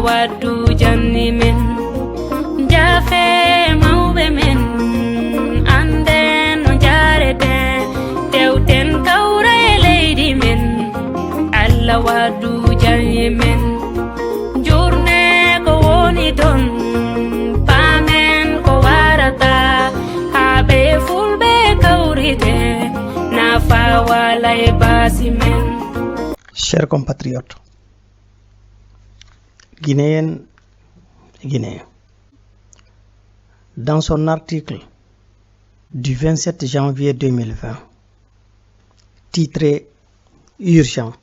waddu janni men jafe mawɓe men anden no jareten tewten kawra e leydi men Allah waddu janni men jurne ko woni ton pamen ko warata habe fulɓe kawrite nafa wala e basi men. Chers compatriotes, Guinéennes et Guinéens, dans son article du 27 janvier 2020, titré Urgent,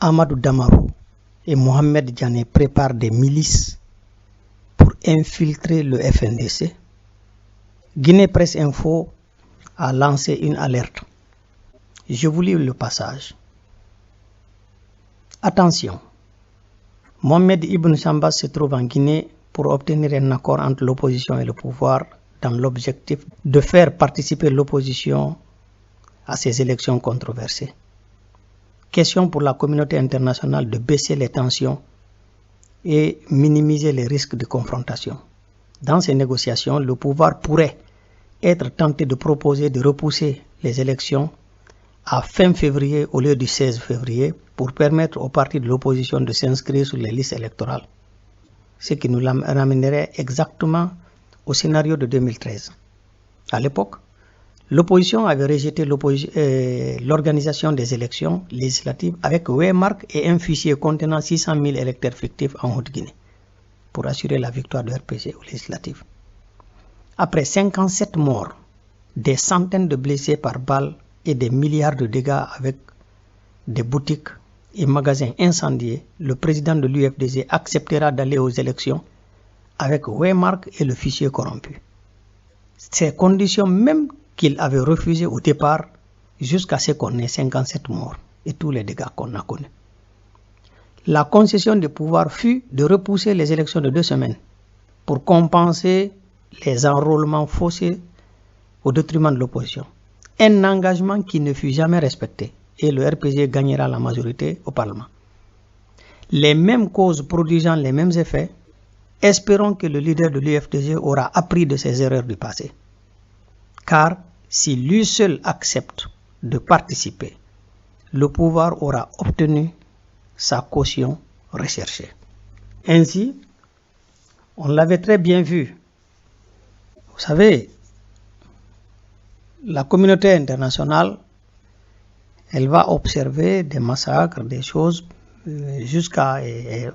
Amadou Damarou et Mohamed Diané préparent des milices pour infiltrer le FNDC, Guinée Presse Info a lancé une alerte. Je vous lis le passage. Attention, Mohamed Ibn Chambas se trouve en Guinée pour obtenir un accord entre l'opposition et le pouvoir dans l'objectif de faire participer l'opposition à ces élections controversées. Question pour la communauté internationale de baisser les tensions et minimiser les risques de confrontation. Dans ces négociations, le pouvoir pourrait être tenté de proposer de repousser les élections à fin février au lieu du 16 février pour permettre aux partis de l'opposition de s'inscrire sur les listes électorales, ce qui nous ramènerait exactement au scénario de 2013. À l'époque, l'opposition avait rejeté l'organisation des élections législatives avec waymark et un fichier contenant 600 000 électeurs fictifs en Haute-Guinée pour assurer la victoire de RPG aux législatives. Après 57 morts, des centaines de blessés par balles et des milliards de dégâts avec des boutiques et magasins incendiés, le président de l'UFDG acceptera d'aller aux élections avec waymark et le fichier corrompu. Ces conditions même qu'il avait refusées au départ jusqu'à ce qu'on ait 57 morts et tous les dégâts qu'on a connus. La concession du pouvoir fut de repousser les élections de 2 semaines pour compenser les enrôlements faussés au détriment de l'opposition. Un engagement qui ne fut jamais respecté et le RPG gagnera la majorité au Parlement. Les mêmes causes produisant les mêmes effets, espérons que le leader de l'UFDG aura appris de ses erreurs du passé. Car si lui seul accepte de participer, le pouvoir aura obtenu sa caution recherchée. Ainsi, on l'avait très bien vu. Vous savez, la communauté internationale, elle va observer des massacres, des choses, jusqu'à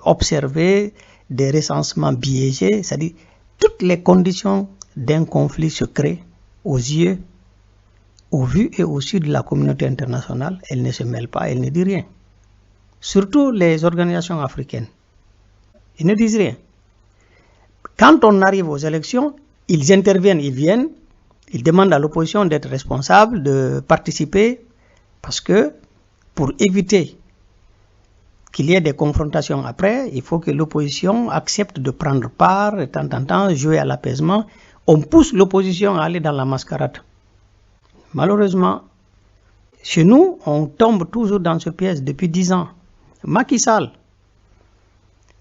observer des recensements biaisés, c'est-à-dire toutes les conditions d'un conflit se créent aux yeux, au vu et au su de la communauté internationale. Elle ne se mêle pas, elle ne dit rien. Surtout les organisations africaines. Ils ne disent rien. Quand on arrive aux élections, ils interviennent, ils viennent, ils demandent à l'opposition d'être responsable, de participer, parce que pour éviter qu'il y ait des confrontations après, il faut que l'opposition accepte de prendre part, de temps en temps, jouer à l'apaisement. On pousse l'opposition à aller dans la mascarade. Malheureusement, chez nous, on tombe toujours dans ce piège depuis 10 ans. Macky Sall,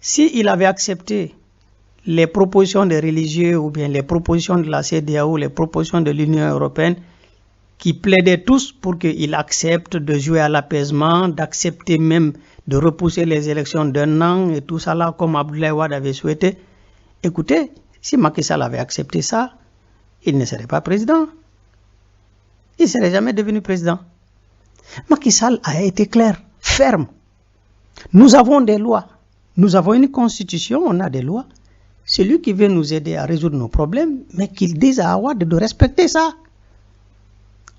s'il avait accepté les propositions des religieux ou bien les propositions de la CEDEAO, les propositions de l'Union européenne, qui plaidaient tous pour qu'il accepte de jouer à l'apaisement, d'accepter même de repousser les élections d'1 an et tout ça là, comme Abdoulaye Wade avait souhaité. Écoutez, si Macky Sall avait accepté ça, il ne serait pas président. Il ne serait jamais devenu président. Macky Sall a été clair, ferme. Nous avons des lois. Nous avons une constitution, on a des lois. C'est lui qui veut nous aider à résoudre nos problèmes, mais qu'il dise à Wade de respecter ça.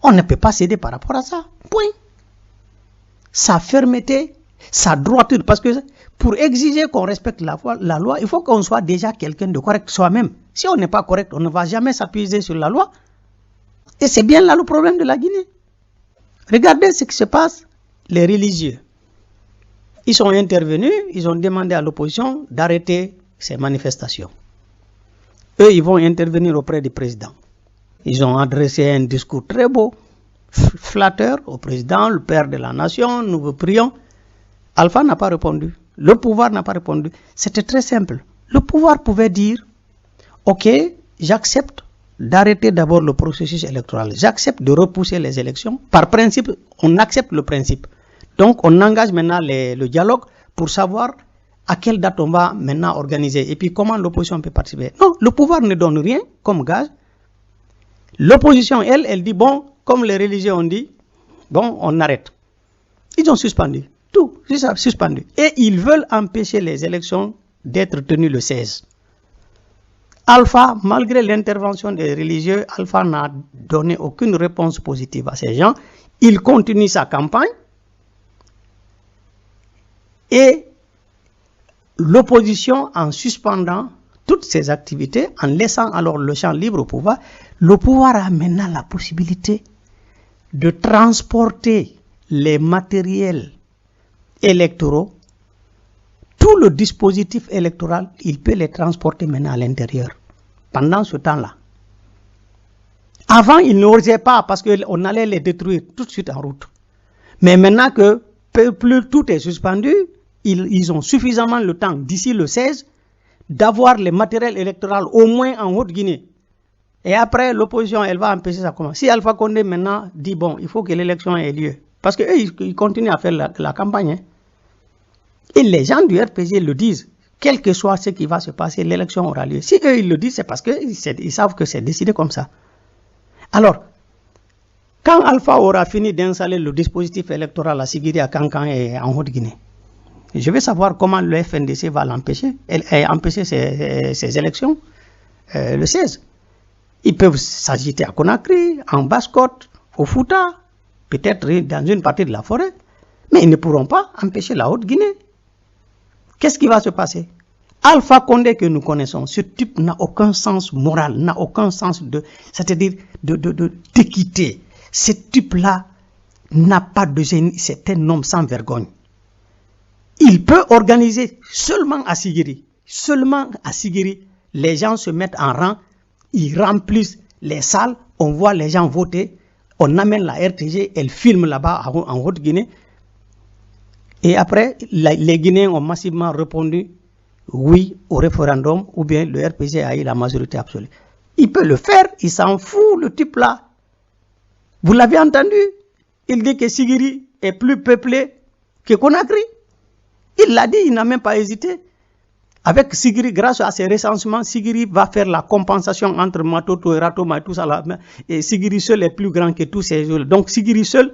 On ne peut pas céder par rapport à ça. Point. Sa fermeté, sa droiture, parce que pour exiger qu'on respecte la loi, il faut qu'on soit déjà quelqu'un de correct soi-même. Si on n'est pas correct, on ne va jamais s'appuyer sur la loi. Et c'est bien là le problème de la Guinée. Regardez ce qui se passe, les religieux. Ils sont intervenus, ils ont demandé à l'opposition d'arrêter ces manifestations. Eux, ils vont intervenir auprès du président. Ils ont adressé un discours très beau, flatteur au président, le père de la nation, nous vous prions. Alpha n'a pas répondu. Le pouvoir n'a pas répondu. C'était très simple. Le pouvoir pouvait dire, ok, j'accepte d'arrêter d'abord le processus électoral. J'accepte de repousser les élections. Par principe, on accepte le principe. Donc, on engage maintenant le dialogue pour savoir à quelle date on va maintenant organiser et puis comment l'opposition peut participer. Non, le pouvoir ne donne rien comme gage. L'opposition, elle dit, bon, comme les religieux ont dit, bon, on arrête. Ils ont suspendu. Tout, c'est ça, suspendu. Et ils veulent empêcher les élections d'être tenues le 16. Alpha, malgré l'intervention des religieux, Alpha n'a donné aucune réponse positive à ces gens. Il continue sa campagne. Et l'opposition, en suspendant toutes ses activités, en laissant alors le champ libre au pouvoir, le pouvoir a maintenant la possibilité de transporter les matériels électoraux, tout le dispositif électoral, il peut les transporter maintenant à l'intérieur, pendant ce temps-là. Avant, il n'osait pas parce qu'on allait les détruire tout de suite en route. Mais maintenant que plus tout est suspendu, ils ont suffisamment le temps, d'ici le 16, d'avoir les matériels électoraux au moins en Haute-Guinée. Et après, l'opposition, elle va empêcher ça comment? Si Alpha Condé maintenant dit, bon, il faut que l'élection ait lieu. Parce qu'eux, ils continuent à faire la campagne. Hein. Et les gens du RPG le disent. Quel que soit ce qui va se passer, l'élection aura lieu. Si eux, ils le disent, c'est parce qu'ils savent que c'est décidé comme ça. Alors, quand Alpha aura fini d'installer le dispositif électoral à Sigiri, à Kankan et en Haute-Guinée, je vais savoir comment le FNDC va l'empêcher, empêcher ces élections le 16. Ils peuvent s'agiter à Conakry, en Basse-Côte, au Fouta, peut-être dans une partie de la forêt, mais ils ne pourront pas empêcher la Haute-Guinée. Qu'est-ce qui va se passer? Alpha Condé que nous connaissons, ce type n'a aucun sens moral, n'a aucun sens c'est-à-dire d'équité. Ce type-là n'a pas de génie, c'est un homme sans vergogne. Il peut organiser seulement à Sigiri, les gens se mettent en rang, ils remplissent les salles, on voit les gens voter, on amène la RTG, elle filme là-bas en Haute-Guinée. Et après, les Guinéens ont massivement répondu oui au référendum, ou bien le RPG a eu la majorité absolue. Il peut le faire, il s'en fout, le type là. Vous l'avez entendu? Il dit que Sigiri est plus peuplé que Conakry. Il l'a dit, il n'a même pas hésité. Avec Sigiri, grâce à ses recensements, Sigiri va faire la compensation entre Matoto et Ratoma et tout ça là. Et Sigiri seul est plus grand que tous ces autres. Donc Sigiri seul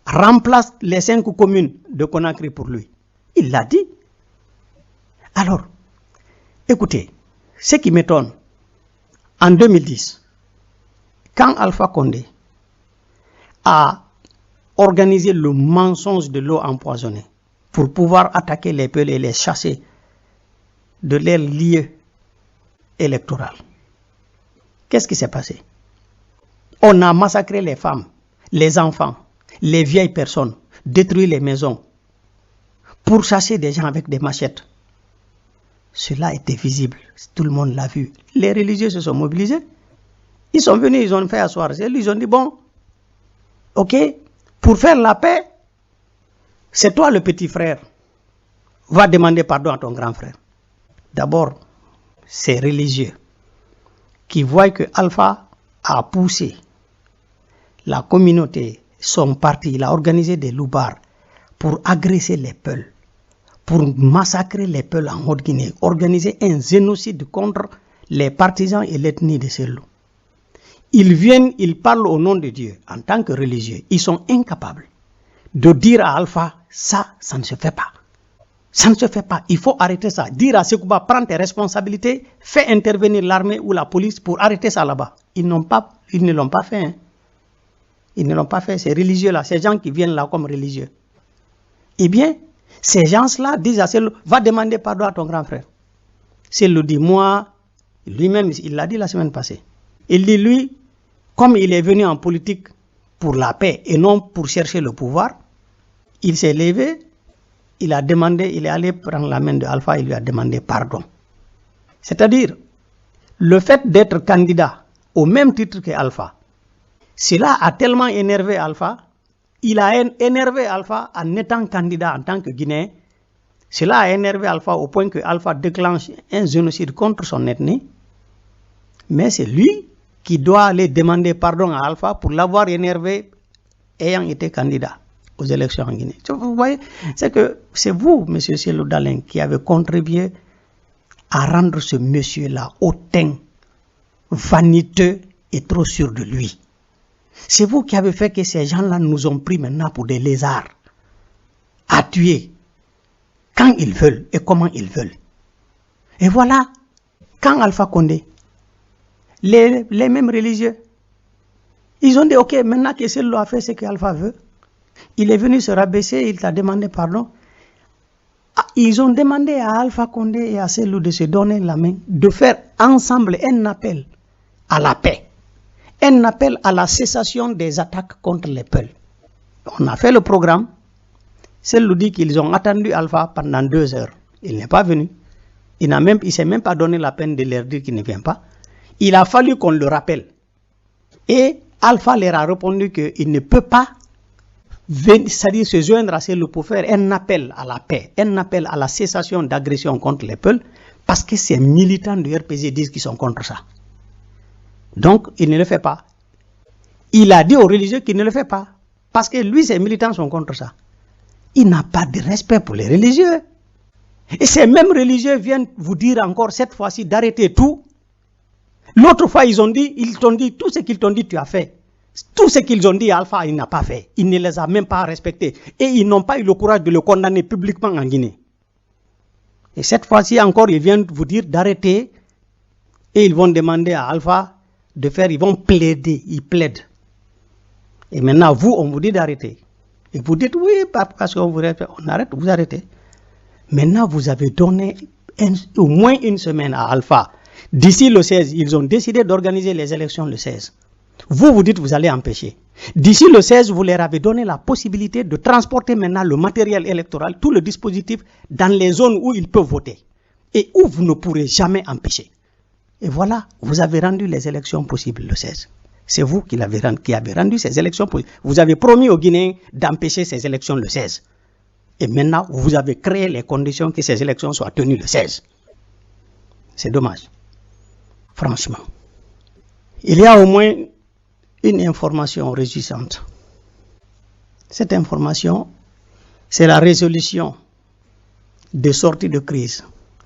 remplace les 5 communes de Conakry pour lui. Il l'a dit. Alors, écoutez, ce qui m'étonne, en 2010, quand Alpha Condé a organisé le mensonge de l'eau empoisonnée pour pouvoir attaquer les peuples et les chasser de leur lieu électoral, qu'est-ce qui s'est passé? On a massacré les femmes, les enfants, les vieilles personnes, détruit les maisons pour chasser des gens avec des machettes. Cela était visible, tout le monde l'a vu. Les religieux se sont mobilisés. Ils sont venus, ils ont fait asseoir. Ils ont dit, bon, ok, pour faire la paix, c'est toi le petit frère. Va demander pardon à ton grand frère. D'abord, ces religieux qui voient que Alpha a poussé la communauté, son parti, il a organisé des loupards pour agresser les peuples, pour massacrer les peuples en Haute-Guinée, organiser un génocide contre les partisans et l'ethnie de ces loups. Ils viennent, ils parlent au nom de Dieu en tant que religieux. Ils sont incapables de dire à Alpha, ça ne se fait pas. Ça ne se fait pas, il faut arrêter ça. Dire à Sekouba, prends tes responsabilités, fais intervenir l'armée ou la police pour arrêter ça là-bas. Ils ne l'ont pas fait. Hein. Ils ne l'ont pas fait, ces religieux-là, ces gens qui viennent là comme religieux. Eh bien, ces gens-là disent à Selou, va demander pardon à ton grand frère. Selou dit, moi, lui-même, il l'a dit la semaine passée. Il dit, lui, comme il est venu en politique pour la paix et non pour chercher le pouvoir, il s'est levé, il a demandé, il est allé prendre la main de Alpha, il lui a demandé pardon. C'est-à-dire, le fait d'être candidat au même titre que Alpha, cela a tellement énervé Alpha, il a énervé Alpha en étant candidat en tant que Guinéen, Cela a énervé Alpha au point que Alpha déclenche un génocide contre son ethnie. Mais c'est lui qui doit aller demander pardon à Alpha pour l'avoir énervé ayant été candidat aux élections en Guinée. Vous voyez, c'est vous, M. Cellou Dalein, qui avez contribué à rendre ce monsieur-là hautain, vaniteux et trop sûr de lui. C'est vous qui avez fait que ces gens-là nous ont pris maintenant pour des lézards, à tuer quand ils veulent et comment ils veulent. Et voilà, quand Alpha Condé, les mêmes religieux, ils ont dit, ok, maintenant que Cellou a fait ce qu'Alpha veut, il est venu se rabaisser, il t'a demandé pardon. Ils ont demandé à Alpha Condé et à Cellou de se donner la main, de faire ensemble un appel à la paix, un appel à la cessation des attaques contre les peuples. On a fait le programme. Cellou dit qu'ils ont attendu Alpha pendant 2 heures. Il n'est pas venu. Il ne s'est même pas donné la peine de leur dire qu'il ne vient pas. Il a fallu qu'on le rappelle. Et Alpha leur a répondu qu'il ne peut pas c'est-à-dire se joindre à Cellou pour faire un appel à la paix, un appel à la cessation d'agression contre les peuples, parce que ces militants du RPG disent qu'ils sont contre ça. Donc, il ne le fait pas. Il a dit aux religieux qu'il ne le fait pas, parce que lui, ses militants sont contre ça. Il n'a pas de respect pour les religieux. Et ces mêmes religieux viennent vous dire encore cette fois-ci d'arrêter tout. L'autre fois, ils t'ont dit, tout ce qu'ils t'ont dit, tu as fait. Tout ce qu'ils ont dit à Alpha, il n'a pas fait. Il ne les a même pas respectés. Et ils n'ont pas eu le courage de le condamner publiquement en Guinée. Et cette fois-ci encore, ils viennent vous dire d'arrêter. Et ils vont demander à Alpha de faire, ils vont plaider, ils plaident. Et maintenant, vous, on vous dit d'arrêter. Et vous dites, oui, parce qu'on vous arrête, vous arrêtez. Maintenant, vous avez donné au moins une semaine à Alpha. D'ici le 16, ils ont décidé d'organiser les élections le 16. Vous dites, vous allez empêcher. D'ici le 16, vous leur avez donné la possibilité de transporter maintenant le matériel électoral, tout le dispositif, dans les zones où ils peuvent voter. Et où vous ne pourrez jamais empêcher. Et voilà, vous avez rendu les élections possibles le 16. C'est vous qui avez rendu ces élections possibles. Vous avez promis aux Guinéens d'empêcher ces élections le 16. Et maintenant, vous avez créé les conditions que ces élections soient tenues le 16. C'est dommage. Franchement. Il y a au moins une information réjouissante. Cette information, c'est la résolution de sortie de crise.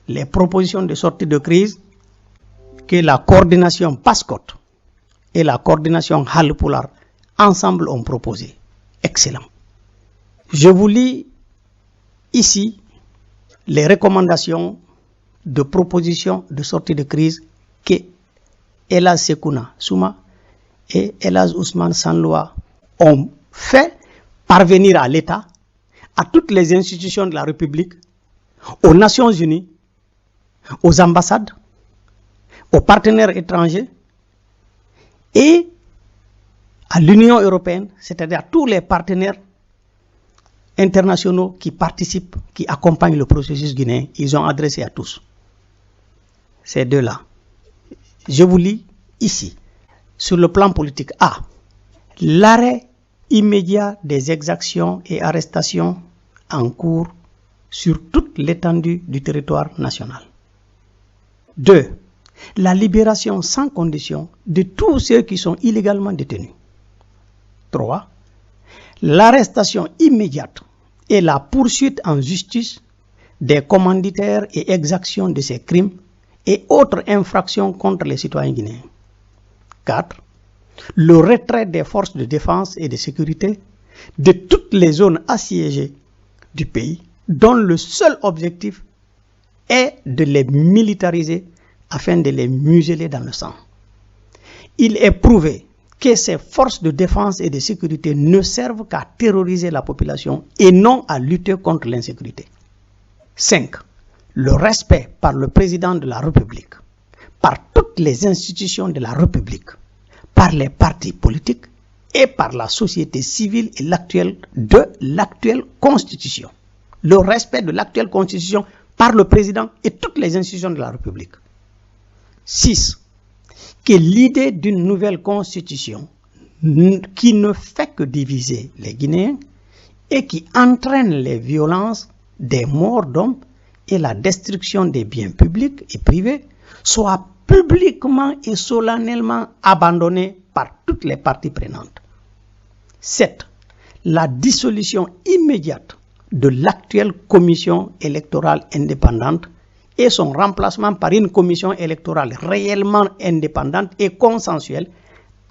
Les propositions de sortie de crise que la coordination PASCOT et la coordination Halpolar ensemble ont proposé. Excellent. Je vous lis ici les recommandations de propositions de sortie de crise que Elhadj Sékouna Souma et Elhadj Ousmane Sanloa ont fait parvenir à l'État, à toutes les institutions de la République, aux Nations Unies, aux ambassades, aux partenaires étrangers et à l'Union européenne, c'est-à-dire à tous les partenaires internationaux qui participent, qui accompagnent le processus guinéen. Ils ont adressé à tous. Ces deux-là. Je vous lis ici. Sur le plan politique, A. L'arrêt immédiat des exactions et arrestations en cours sur toute l'étendue du territoire national. 2. La libération sans condition de tous ceux qui sont illégalement détenus. 3. L'arrestation immédiate et la poursuite en justice des commanditaires et exactions de ces crimes et autres infractions contre les citoyens guinéens. 4. Le retrait des forces de défense et de sécurité de toutes les zones assiégées du pays, dont le seul objectif est de les militariser afin de les museler dans le sang. Il est prouvé que ces forces de défense et de sécurité ne servent qu'à terroriser la population et non à lutter contre l'insécurité. 5. Le respect par le président de la République, par toutes les institutions de la République, par les partis politiques et par la société civile et de l'actuelle Constitution. Le respect de l'actuelle Constitution par le président et toutes les institutions de la République. 6. Que l'idée d'une nouvelle Constitution qui ne fait que diviser les Guinéens et qui entraîne les violences des morts d'hommes et la destruction des biens publics et privés soit publiquement et solennellement abandonnée par toutes les parties prenantes. 7. La dissolution immédiate de l'actuelle commission électorale indépendante et son remplacement par une commission électorale réellement indépendante et consensuelle,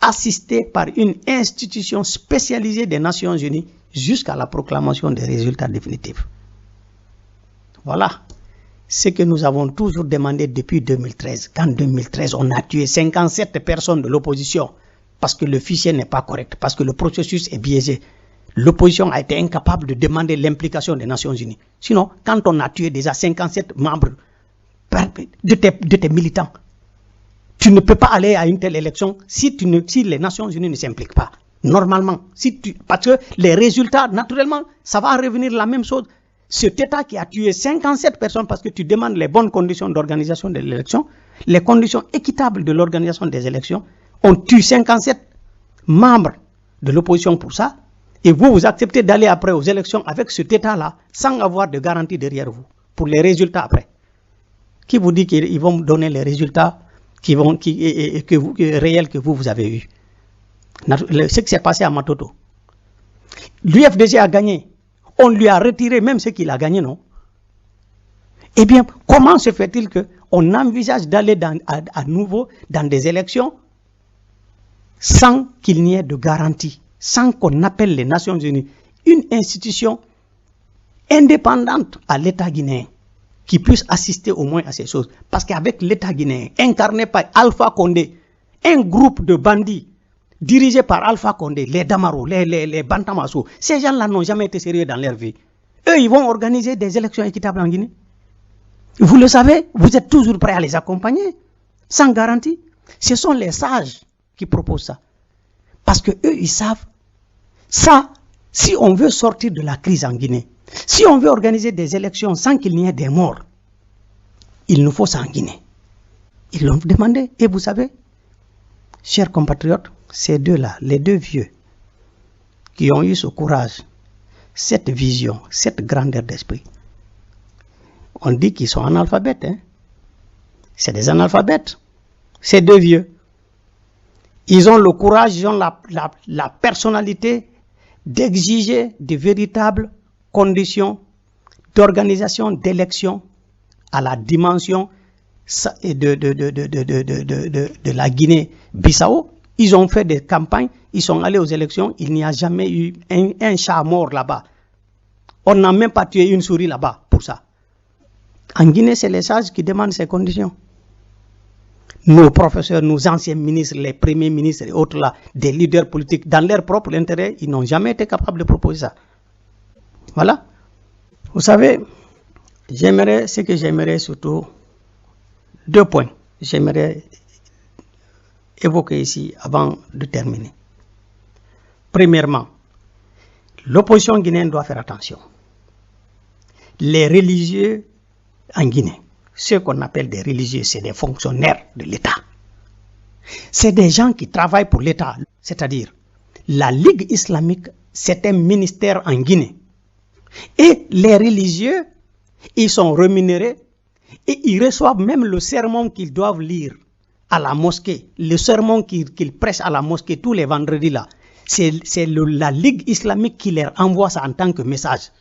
assistée par une institution spécialisée des Nations Unies jusqu'à la proclamation des résultats définitifs. Voilà ce que nous avons toujours demandé depuis 2013. Qu'en 2013, on a tué 57 personnes de l'opposition parce que le fichier n'est pas correct, parce que le processus est biaisé. L'opposition a été incapable de demander l'implication des Nations Unies. Sinon, quand on a tué déjà 57 membres de tes militants, tu ne peux pas aller à une telle élection si les Nations Unies ne s'impliquent pas. Normalement, parce que les résultats, naturellement, ça va revenir la même chose. Cet État qui a tué 57 personnes parce que tu demandes les bonnes conditions d'organisation de l'élection, les conditions équitables de l'organisation des élections, on tue 57 membres de l'opposition pour ça, et vous acceptez d'aller après aux élections avec cet État-là sans avoir de garantie derrière vous pour les résultats après. Qui vous dit qu'ils vont donner les résultats réels que vous avez eus? Ce qui s'est passé à Matoto. L'UFDG a gagné. On lui a retiré même ce qu'il a gagné, non? Eh bien, comment se fait-il qu'on envisage d'aller à nouveau dans des élections sans qu'il n'y ait de garantie, sans qu'on appelle les Nations Unies une institution indépendante à l'État guinéen qui puisse assister au moins à ces choses? Parce qu'avec l'État guinéen, incarné par Alpha Condé, un groupe de bandits dirigés par Alpha Condé, les Damaro, les Bantamasso, ces gens-là n'ont jamais été sérieux dans leur vie. Eux, ils vont organiser des élections équitables en Guinée. Vous le savez, vous êtes toujours prêts à les accompagner, sans garantie. Ce sont les sages qui proposent ça. Parce que eux, ils savent, ça, si on veut sortir de la crise en Guinée, si on veut organiser des élections sans qu'il n'y ait des morts, il nous faut ça en Guinée. Ils l'ont demandé. Et vous savez, chers compatriotes, ces deux-là, les deux vieux, qui ont eu ce courage, cette vision, cette grandeur d'esprit, on dit qu'ils sont analphabètes. Hein? C'est des analphabètes. Ces deux vieux. Ils ont le courage, ils ont la personnalité d'exiger de véritables conditions d'organisation d'élections à la dimension de la Guinée-Bissau. Ils ont fait des campagnes, ils sont allés aux élections, il n'y a jamais eu un chat mort là-bas. On n'a même pas tué une souris là-bas pour ça. En Guinée, c'est les sages qui demandent ces conditions. Nos professeurs, nos anciens ministres, les premiers ministres et autres là, des leaders politiques, dans leur propre intérêt, ils n'ont jamais été capables de proposer ça. Voilà. Vous savez, j'aimerais surtout 2 points. J'aimerais évoquer ici avant de terminer. Premièrement, l'opposition guinéenne doit faire attention. Les religieux en Guinée, ceux qu'on appelle des religieux, c'est des fonctionnaires de l'État. C'est des gens qui travaillent pour l'État. C'est-à-dire, la Ligue islamique, c'est un ministère en Guinée. Et les religieux, ils sont rémunérés et ils reçoivent même le sermon qu'ils doivent lire à la mosquée. Le sermon qu'ils prêchent à la mosquée tous les vendredis là. C'est la Ligue islamique qui leur envoie ça en tant que message.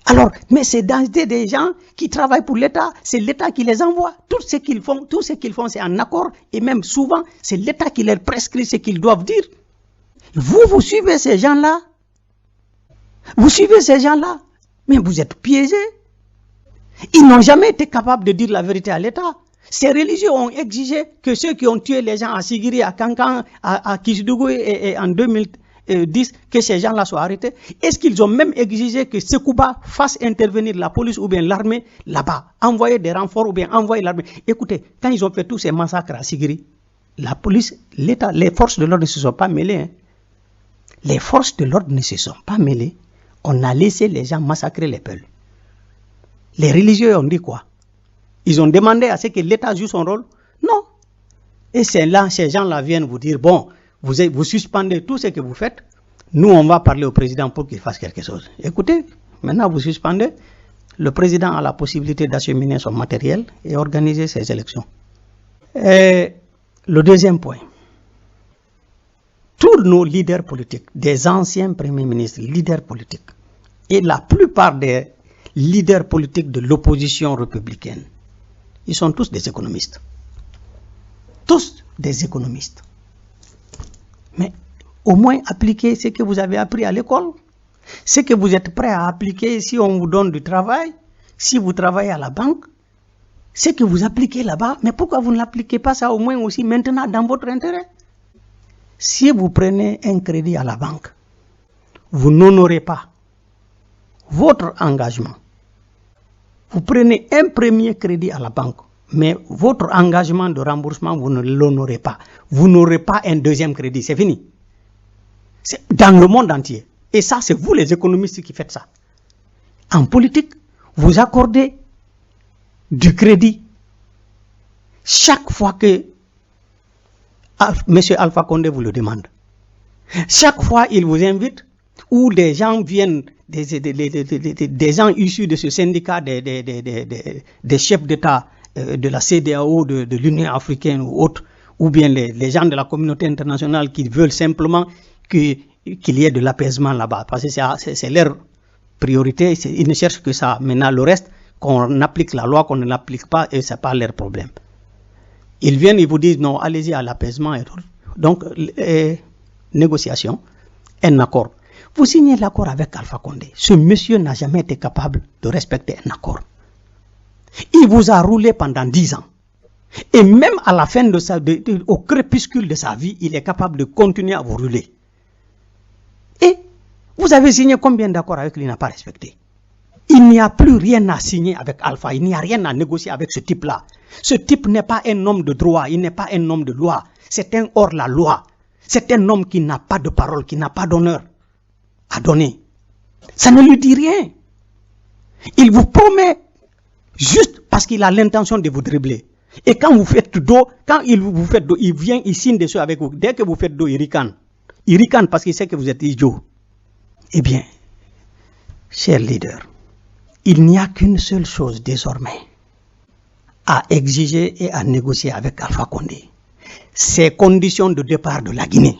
Alors, mais c'est des gens qui travaillent pour l'État, c'est l'État qui les envoie. Tout ce qu'ils font, c'est en accord. Et même souvent, c'est l'État qui leur prescrit ce qu'ils doivent dire. Vous suivez ces gens-là. Vous suivez ces gens-là. Mais vous êtes piégés. Ils n'ont jamais été capables de dire la vérité à l'État. Ces religieux ont exigé que ceux qui ont tué les gens à Sigiri, à Kankan, à Kishidougou et en 2010, que ces gens-là soient arrêtés. Est-ce qu'ils ont même exigé que Sekouba fasse intervenir la police ou bien l'armée là-bas, envoyer des renforts ou bien envoyer l'armée? Écoutez, quand ils ont fait tous ces massacres à Sigiri, la police, l'État, les forces de l'ordre ne se sont pas mêlées. Hein. Les forces de l'ordre ne se sont pas mêlées. On a laissé les gens massacrer les peuples. Les religieux ont dit quoi? Ils ont demandé à ce que l'État joue son rôle? Non. Et c'est là, ces gens-là viennent vous dire, bon, vous suspendez tout ce que vous faites, nous on va parler au président pour qu'il fasse quelque chose. Écoutez, maintenant vous suspendez, le président a la possibilité d'acheminer son matériel et organiser ses élections. Et le deuxième point, tous nos leaders politiques, des anciens premiers ministres, leaders politiques, et la plupart des leaders politiques de l'opposition républicaine, ils sont tous des économistes. Tous des économistes. Mais au moins appliquez ce que vous avez appris à l'école, ce que vous êtes prêt à appliquer si on vous donne du travail, si vous travaillez à la banque, ce que vous appliquez là-bas, mais pourquoi vous ne l'appliquez pas ça au moins aussi maintenant dans votre intérêt? Si vous prenez un crédit à la banque, vous n'honorez pas votre engagement. Vous prenez un premier crédit à la banque, mais votre engagement de remboursement, vous ne l'honorez pas. Vous n'aurez pas un deuxième crédit, c'est fini. C'est dans le monde entier. Et ça, c'est vous les économistes qui faites ça. En politique, vous accordez du crédit chaque fois que M. Alpha Condé vous le demande. Chaque fois il vous invite, ou des gens viennent, des gens issus de ce syndicat, des chefs d'État de la CEDEAO, de l'Union africaine ou autres, ou bien les gens de la communauté internationale qui veulent simplement qu'il y ait de l'apaisement là-bas, parce que c'est leur priorité, ils ne cherchent que ça. Maintenant, le reste, qu'on applique la loi, qu'on ne l'applique pas, et ce n'est pas leur problème. Ils viennent, ils vous disent non, allez-y à l'apaisement et tout. Donc, négociation, un accord. Vous signez l'accord avec Alpha Condé. Ce monsieur n'a jamais été capable de respecter un accord. Il vous a roulé pendant 10 ans. Et même à la fin au crépuscule de sa vie, il est capable de continuer à vous rouler. Et vous avez signé combien d'accords avec lui, il n'a pas respecté? Il n'y a plus rien à signer avec Alpha, il n'y a rien à négocier avec ce type-là. Ce type n'est pas un homme de droit, il n'est pas un homme de loi. C'est un hors-la-loi. C'est un homme qui n'a pas de parole, qui n'a pas d'honneur à donner. Ça ne lui dit rien. Il vous promet juste parce qu'il a l'intention de vous dribbler. Et quand vous faites dos, quand il vous fait dos, il vient, il signe des choses avec vous. Dès que vous faites dos, il ricane. Il ricane parce qu'il sait que vous êtes idiot. Eh bien, chers leaders, il n'y a qu'une seule chose désormais à exiger et à négocier avec Alpha Condé. Ces conditions de départ de la Guinée,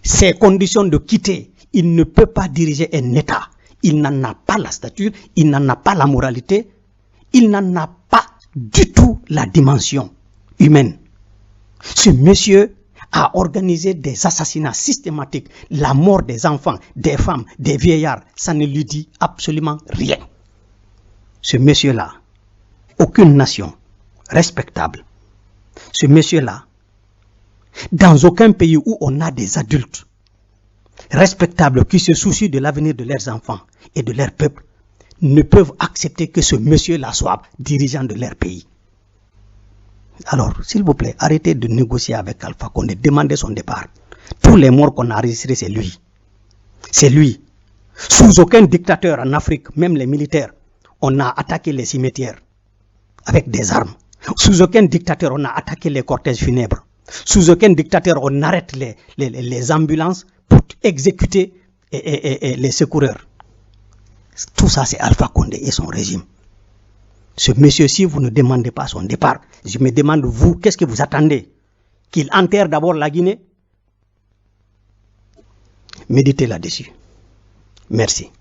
ces conditions de quitter, il ne peut pas diriger un État. Il n'en a pas la stature, il n'en a pas la moralité, il n'en a pas du tout la dimension humaine. Ce monsieur a organisé des assassinats systématiques, la mort des enfants, des femmes, des vieillards. Ça ne lui dit absolument rien. Ce monsieur-là, aucune nation respectable, ce monsieur-là, dans aucun pays où on a des adultes respectables qui se soucient de l'avenir de leurs enfants et de leur peuple, ne peuvent accepter que ce monsieur-là soit dirigeant de leur pays. Alors, s'il vous plaît, arrêtez de négocier avec Alpha Condé, demandez son départ. Tous les morts qu'on a enregistrés, c'est lui. C'est lui. Sous aucun dictateur en Afrique, même les militaires, on a attaqué les cimetières avec des armes. Sous aucun dictateur, on a attaqué les cortèges funèbres. Sous aucun dictateur, on arrête les ambulances pour exécuter les secoureurs. Tout ça, c'est Alpha Condé et son régime. Ce monsieur, si vous ne demandez pas son départ, je me demande, vous, qu'est-ce que vous attendez? Qu'il enterre d'abord la Guinée? Méditez là-dessus. Merci.